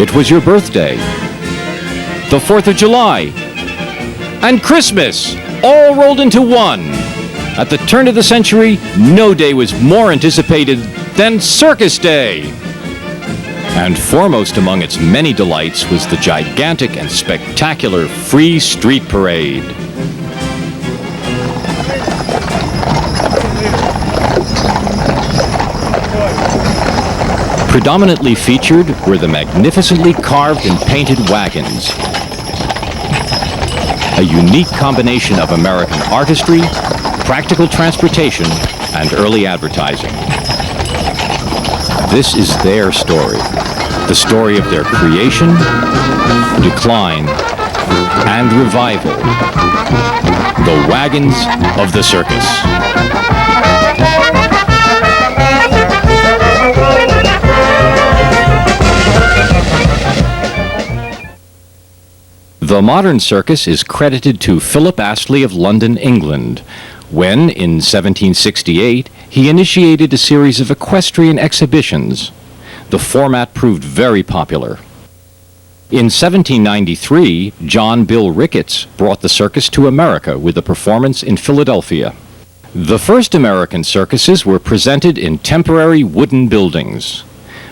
It was your birthday, the 4th of July, and Christmas, all rolled into one. At the turn of the century, no day was more anticipated than Circus Day. And foremost among its many delights was the gigantic and spectacular Free Street Parade. Predominantly featured were the magnificently carved and painted wagons, a unique combination of American artistry, practical transportation, and early advertising. This is their story, the story of their creation, decline, and revival. The Wagons of the Circus. The modern circus is credited to Philip Astley of London, England, when, in 1768, he initiated a series of equestrian exhibitions. The format proved very popular. In 1793, John Bill Ricketts brought the circus to America with a performance in Philadelphia. The first American circuses were presented in temporary wooden buildings.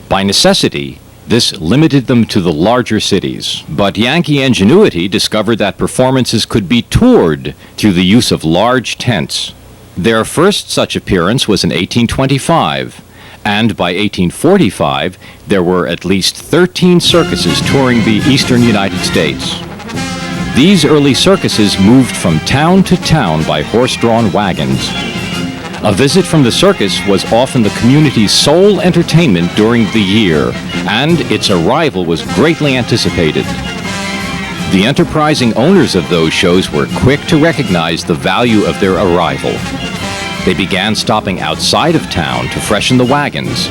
By necessity, this limited them to the larger cities, but Yankee ingenuity discovered that performances could be toured through the use of large tents. Their first such appearance was in 1825, and by 1845 there were at least 13 circuses touring the eastern United States. These early circuses moved from town to town by horse-drawn wagons. A visit from the circus was often the community's sole entertainment during the year, and its arrival was greatly anticipated. The enterprising owners of those shows were quick to recognize the value of their arrival. They began stopping outside of town to freshen the wagons,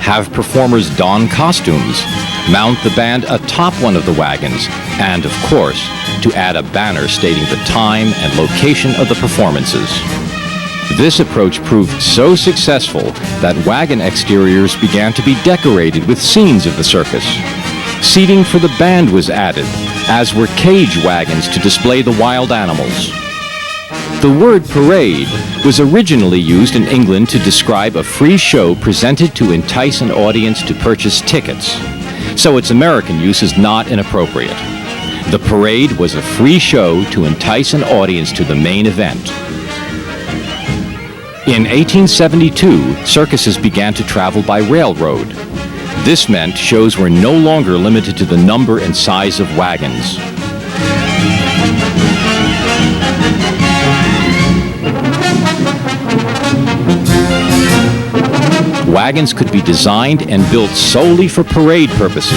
have performers don costumes, mount the band atop one of the wagons, and, of course, to add a banner stating the time and location of the performances. This approach proved so successful that wagon exteriors began to be decorated with scenes of the circus. Seating for the band was added, as were cage wagons to display the wild animals. The word parade was originally used in England to describe a free show presented to entice an audience to purchase tickets, so its American use is not inappropriate. The parade was a free show to entice an audience to the main event. In 1872, circuses began to travel by railroad. This meant shows were no longer limited to the number and size of wagons. Wagons could be designed and built solely for parade purposes.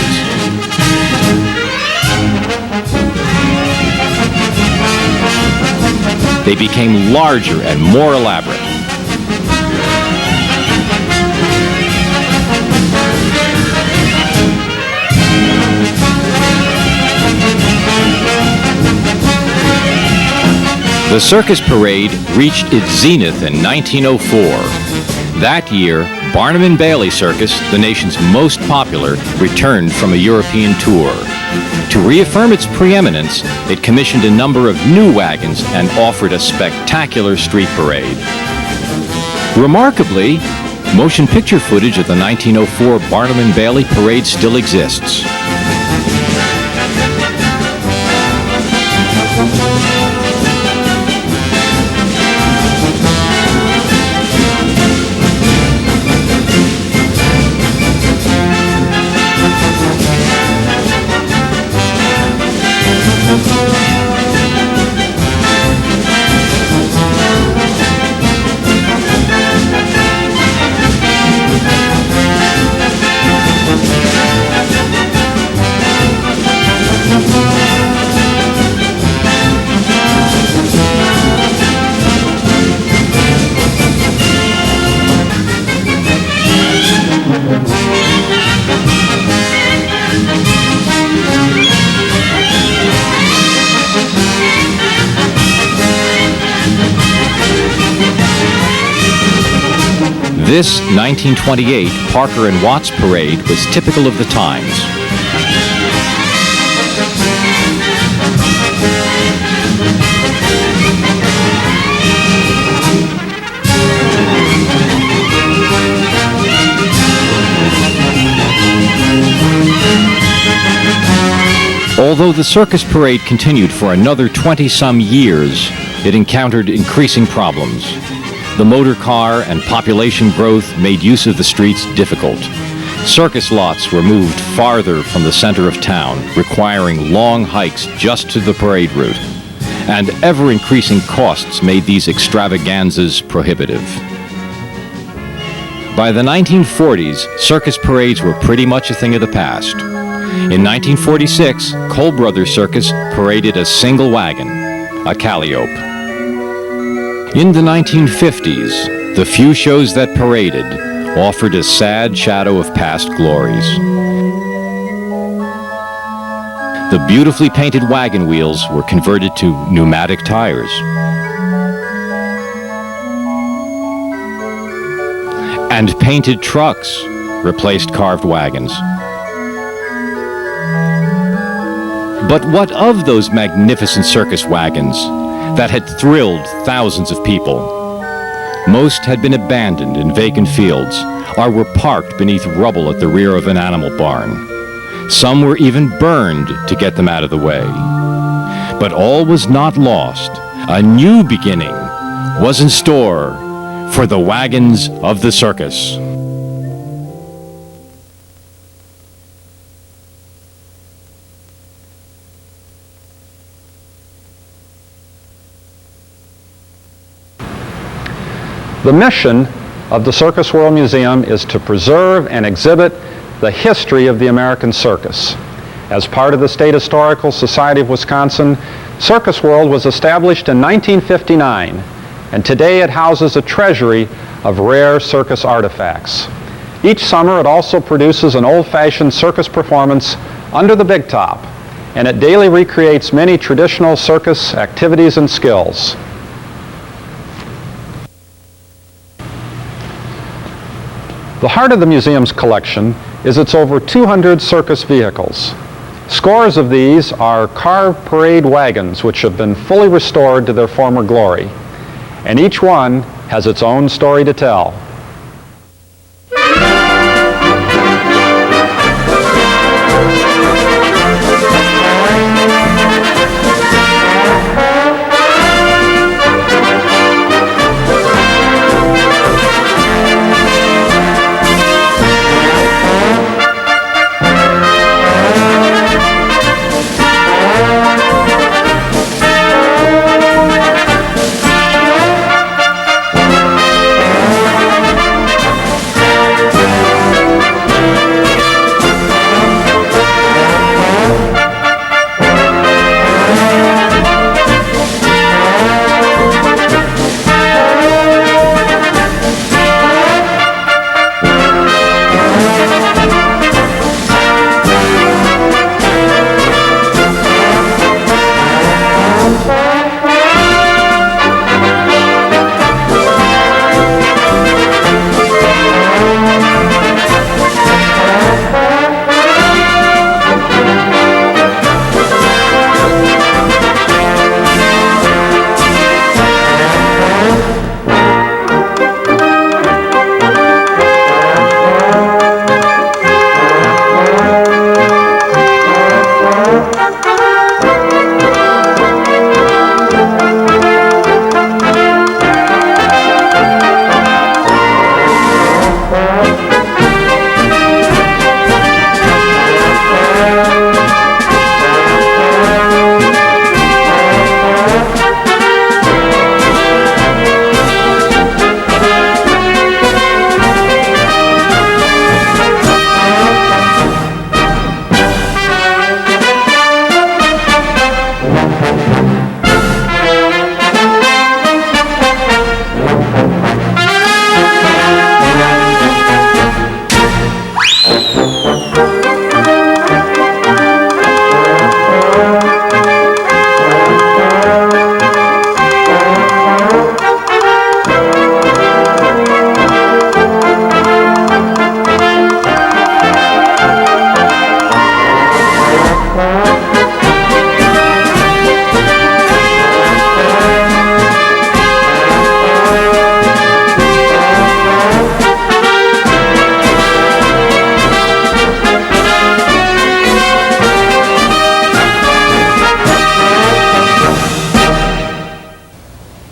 They became larger and more elaborate. The circus parade reached its zenith in 1904. That year, Barnum & Bailey Circus, the nation's most popular, returned from a European tour. To reaffirm its preeminence, it commissioned a number of new wagons and offered a spectacular street parade. Remarkably, motion picture footage of the 1904 Barnum & Bailey parade still exists. This 1928 Parker and Watts parade was typical of the times. Although the circus parade continued for another 20-some years, it encountered increasing problems. The motor car and population growth made use of the streets difficult. Circus lots were moved farther from the center of town, requiring long hikes just to the parade route. And ever-increasing costs made these extravaganzas prohibitive. By the 1940s, circus parades were pretty much a thing of the past. In 1946, Cole Brothers Circus paraded a single wagon, a calliope. In the 1950s, the few shows that paraded offered a sad shadow of past glories. The beautifully painted wagon wheels were converted to pneumatic tires. And painted trucks replaced carved wagons. But what of those magnificent circus wagons that had thrilled thousands of people? Most had been abandoned in vacant fields or were parked beneath rubble at the rear of an animal barn. Some were even burned to get them out of the way. But all was not lost. A new beginning was in store for the wagons of the circus. The mission of the Circus World Museum is to preserve and exhibit the history of the American circus. As part of the State Historical Society of Wisconsin, Circus World was established in 1959, and today it houses a treasury of rare circus artifacts. Each summer it also produces an old-fashioned circus performance under the big top, and it daily recreates many traditional circus activities and skills. The heart of the museum's collection is its over 200 circus vehicles. Scores of these are carved parade wagons which have been fully restored to their former glory. And each one has its own story to tell.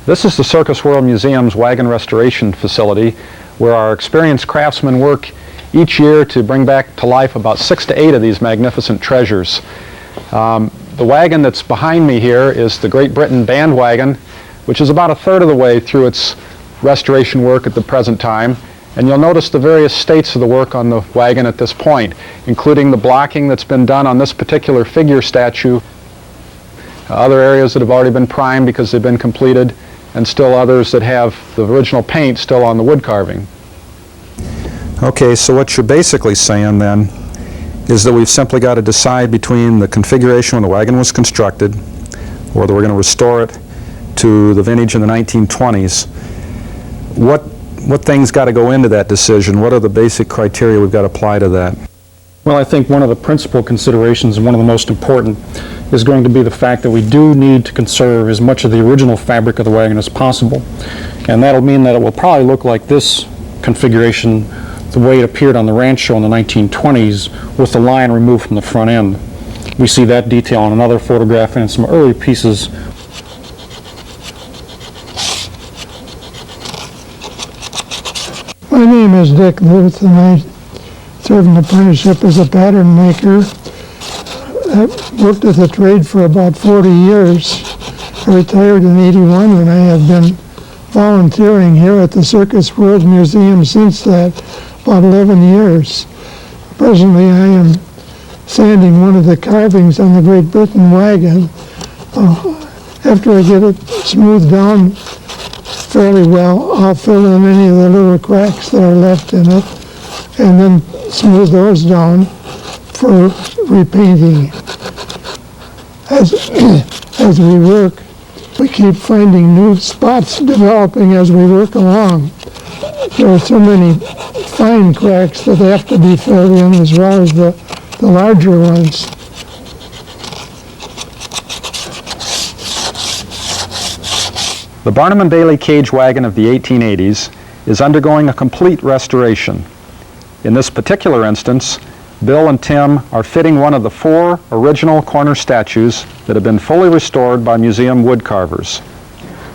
This is the Circus World Museum's wagon restoration facility, where our experienced craftsmen work each year to bring back to life about 6 to 8 of these magnificent treasures. The wagon that's behind me here is the Great Britain bandwagon, which is about 1/3 of the way through its restoration work at the present time. And you'll notice the various states of the work on the wagon at this point, including the blocking that's been done on this particular figure statue, other areas that have already been primed because they've been completed, and still others that have the original paint still on the wood carving. Okay, so what you're basically saying then is that we've simply got to decide between the configuration when the wagon was constructed, whether we're going to restore it to the vintage in the 1920s. What things got to go into that decision? What are the basic criteria we've got to apply to that? Well, I think one of the principal considerations, and one of the most important, is going to be the fact that we do need to conserve as much of the original fabric of the wagon as possible. And that'll mean that it will probably look like this configuration, the way it appeared on the ranch show in the 1920s, with the line removed from the front end. We see that detail on another photograph and in some early pieces. My name is Dick Luth, and I served an apprenticeship as a pattern maker. I worked at the trade for about 40 years. I retired in '81, and I have been volunteering here at the Circus World Museum since that, about 11 years. Presently, I am sanding one of the carvings on the Great Britain wagon. After I get it smoothed down fairly well, I'll fill in any of the little cracks that are left in it, and then smooth those down for repainting. As we work, we keep finding new spots developing as we work along. There are so many fine cracks that have to be filled in, as well as the larger ones. The Barnum and Bailey cage wagon of the 1880s is undergoing a complete restoration. In this particular instance, Bill and Tim are fitting one of the 4 original corner statues that have been fully restored by museum wood carvers.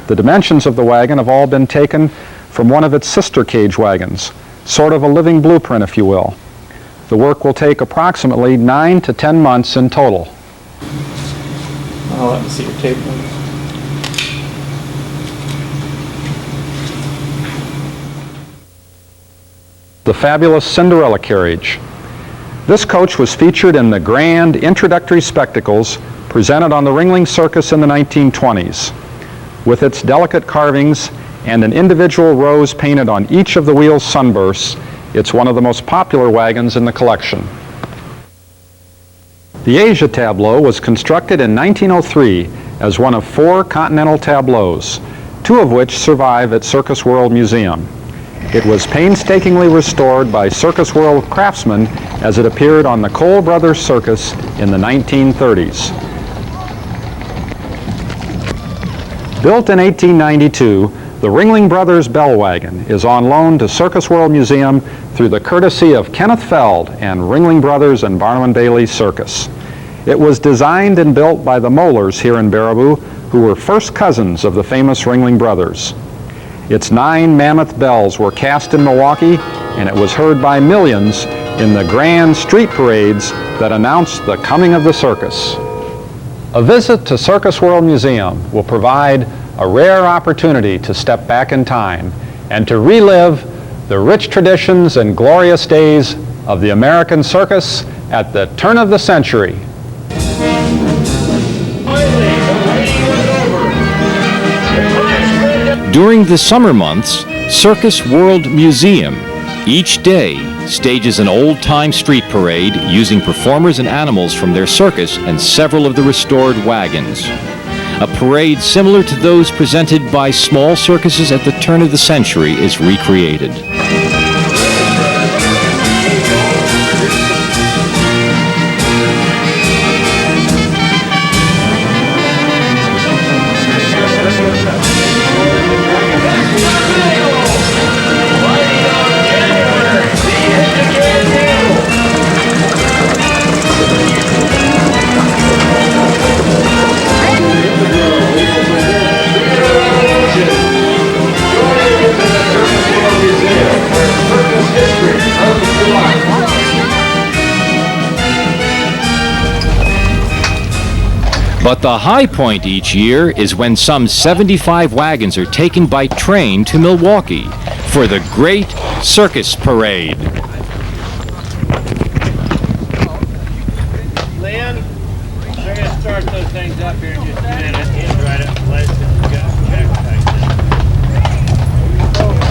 The dimensions of the wagon have all been taken from one of its sister cage wagons, sort of a living blueprint, if you will. The work will take approximately 9 to 10 months in total. Let me see your tape. The fabulous Cinderella carriage. This coach was featured in the grand introductory spectacles presented on the Ringling Circus in the 1920s. With its delicate carvings and an individual rose painted on each of the wheel's sunbursts, it's one of the most popular wagons in the collection. The Asia tableau was constructed in 1903 as one of 4 continental tableaus, 2 of which survive at Circus World Museum. It was painstakingly restored by Circus World craftsmen as it appeared on the Cole Brothers Circus in the 1930s. Built in 1892, the Ringling Brothers Bell Wagon is on loan to Circus World Museum through the courtesy of Kenneth Feld and Ringling Brothers and Barnum and Bailey Circus. It was designed and built by the Mollers here in Baraboo, who were first cousins of the famous Ringling Brothers. Its 9 mammoth bells were cast in Milwaukee, and it was heard by millions in the grand street parades that announced the coming of the circus. A visit to Circus World Museum will provide a rare opportunity to step back in time and to relive the rich traditions and glorious days of the American circus at the turn of the century. During the summer months, Circus World Museum each day stages an old-time street parade using performers and animals from their circus and several of the restored wagons. A parade similar to those presented by small circuses at the turn of the century is recreated. But the high point each year is when some 75 wagons are taken by train to Milwaukee for the Great Circus Parade. Lynn, they're going to start those things up here in just a minute. He's right up the place.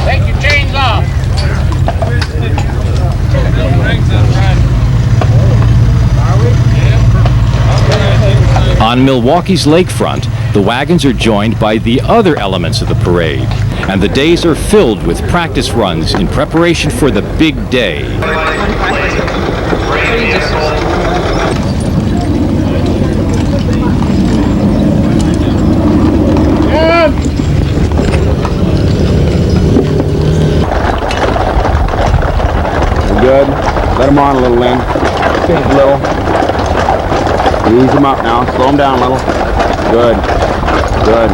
Take your chains off. On Milwaukee's lakefront, the wagons are joined by the other elements of the parade, and the days are filled with practice runs in preparation for the big day. Good. Let them on a little, Lynn. Just a little. Ease them up now. Slow them down a little. Good. Good.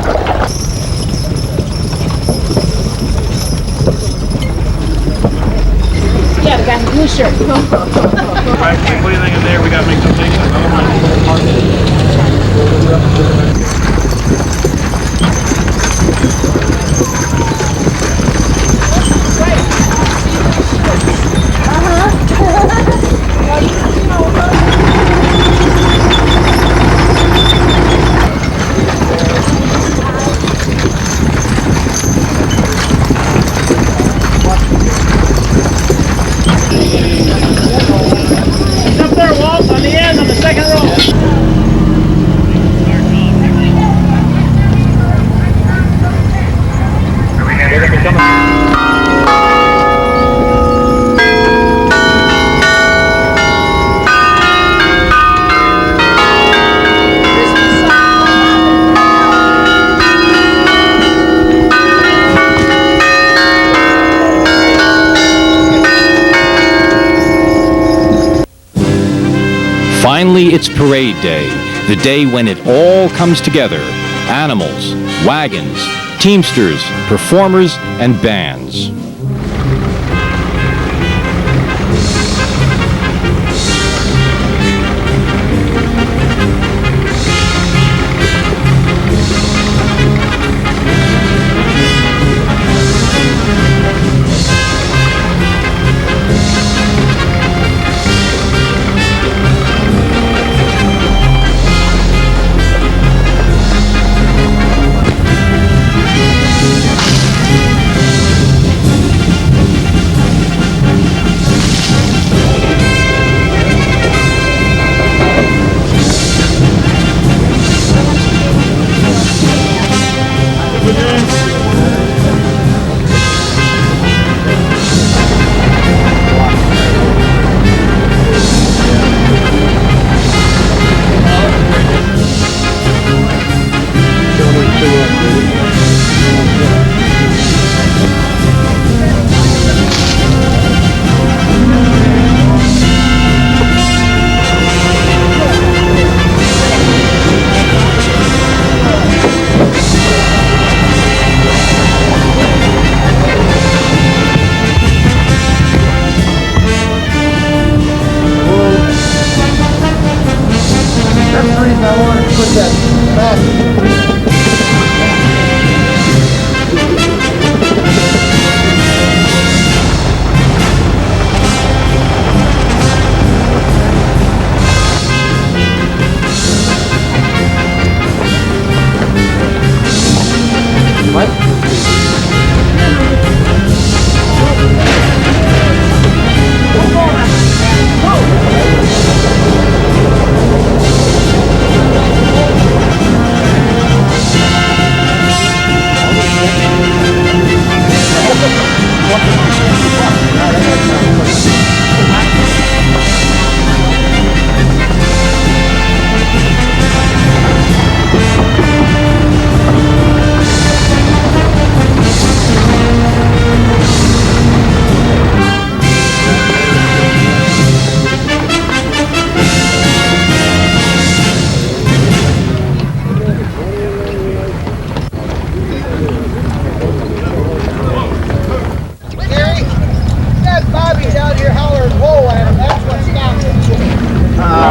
Yeah, we got a blue shirt. Right, what do you think of there? We got to make some things. Up there, Walt, on the end, on the second row. Finally, it's parade day, the day when it all comes together. Animals, wagons, teamsters, performers, and bands.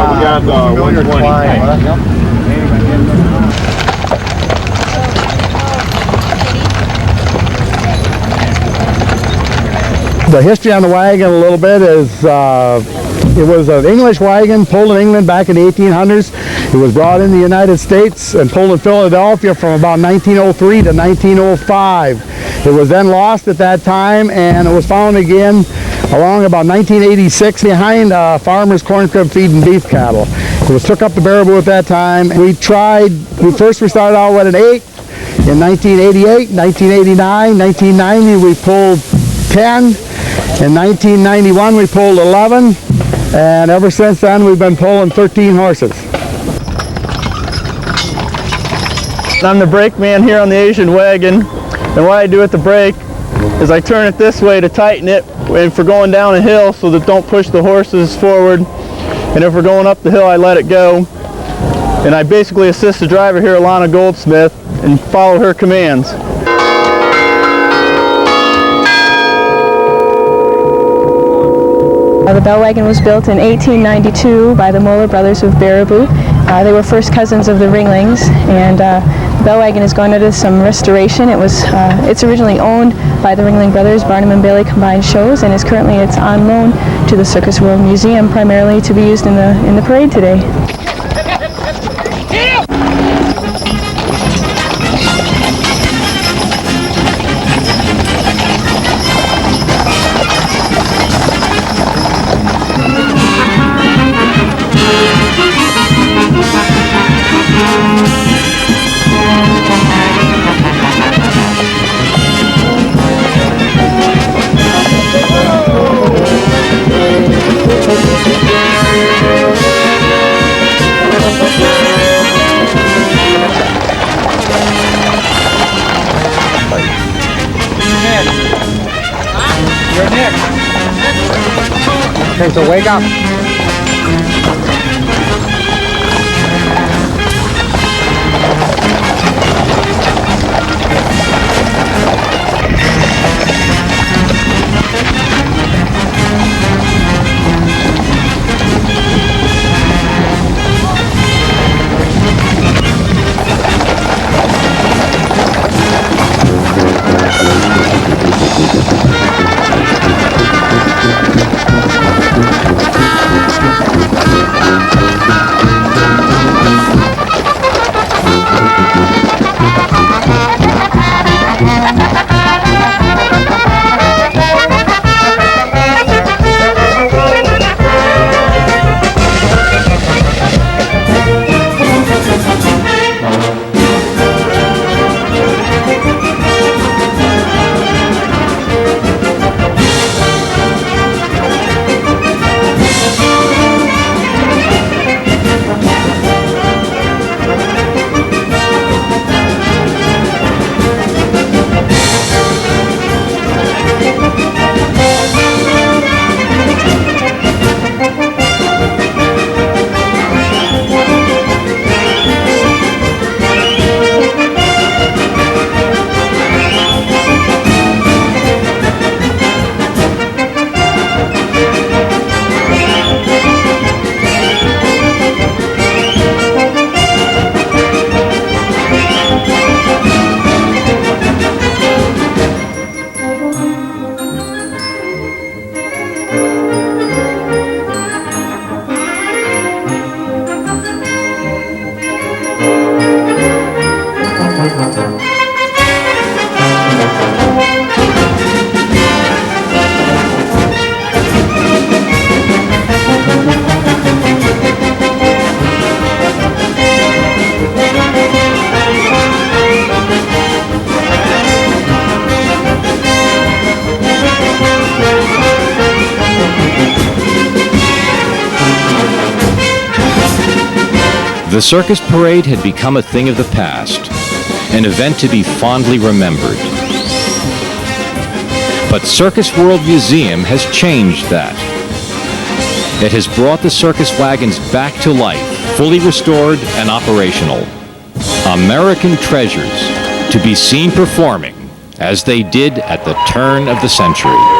We got 120. The history on the wagon a little bit is it was an English wagon pulled in England back in the 1800s. It was brought in the United States and pulled in Philadelphia from about 1903 to 1905. It was then lost at that time, and it was found again along about 1986 behind a farmer's corn crib feeding beef cattle. It was took up to Baraboo at that time. We started out with an 8. In 1988, 1989, 1990 we pulled 10. In 1991 we pulled 11, and ever since then we've been pulling 13 horses. I'm the brake man here on the Asian wagon, and what I do at the brake is I turn it this way to tighten it and for going down a hill so that don't push the horses forward, and if we're going up the hill I let it go, and I basically assist the driver here, Alana Goldsmith, and follow her commands. The bell wagon was built in 1892 by the Moeller brothers of Baraboo. They were first cousins of the Ringlings, and the bell wagon has gone into some restoration. It's originally owned by the Ringling brothers, Barnum and Bailey Combined Shows, and it's on loan to the Circus World Museum, primarily to be used in the parade today. Okay, so wake up. The circus parade had become a thing of the past, an event to be fondly remembered. But Circus World Museum has changed that. It has brought the circus wagons back to life, fully restored and operational. American treasures to be seen performing as they did at the turn of the century.